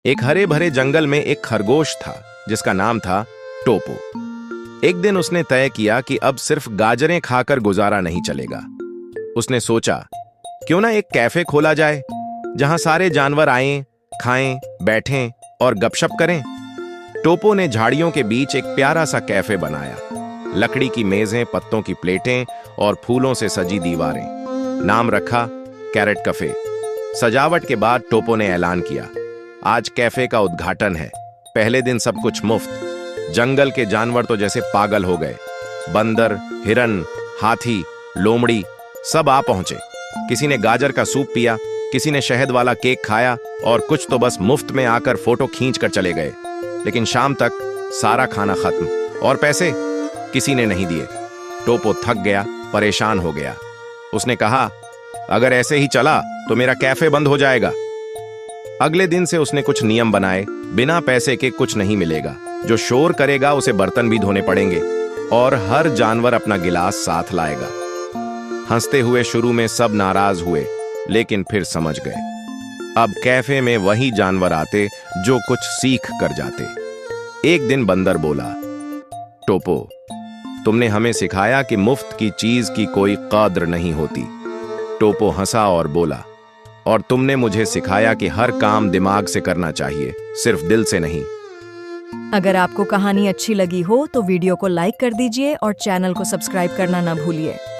एक हरे भरे जंगल में एक खरगोश था जिसका नाम था टोपो। एक दिन उसने तय किया कि अब सिर्फ गाजरें खाकर गुजारा नहीं चलेगा। उसने सोचा, क्यों ना एक कैफे खोला जाए जहां सारे जानवर आएं, खाएं, बैठें और गपशप करें। टोपो ने झाड़ियों के बीच एक प्यारा सा कैफे बनाया। लकड़ी की मेजें, पत्तों की प्लेटें और फूलों से सजी दीवारें। नाम रखा कैरेट कैफे। सजावट के बाद टोपो ने ऐलान किया, आज कैफे का उद्घाटन है। पहले दिन सब कुछ मुफ्त। जंगल के जानवर तो जैसे पागल हो गए। बंदर, हिरन, हाथी, लोमड़ी सब आ पहुंचे। किसी ने गाजर का सूप पिया, किसी ने शहद वाला केक खाया और कुछ तो बस मुफ्त में आकर फोटो खींच कर चले गए। लेकिन शाम तक सारा खाना खत्म और पैसे किसी ने नहीं दिए। टोपो थक गया, परेशान हो गया। उसने कहा, अगर ऐसे ही चला तो मेरा कैफे बंद हो जाएगा। अगले दिन से उसने कुछ नियम बनाए। बिना पैसे के कुछ नहीं मिलेगा। जो शोर करेगा उसे बर्तन भी धोने पड़ेंगे और हर जानवर अपना गिलास साथ लाएगा। हंसते हुए शुरू में सब नाराज हुए, लेकिन फिर समझ गए। अब कैफे में वही जानवर आते जो कुछ सीख कर जाते। एक दिन बंदर बोला, टोपो, तुमने हमें सिखाया कि मुफ्त की चीज की कोई कद्र नहीं होती। टोपो हंसा और बोला, और तुमने मुझे सिखाया कि हर काम दिमाग से करना चाहिए, सिर्फ दिल से नहीं। अगर आपको कहानी अच्छी लगी हो तो वीडियो को लाइक कर दीजिए और चैनल को सब्सक्राइब करना ना भूलिए।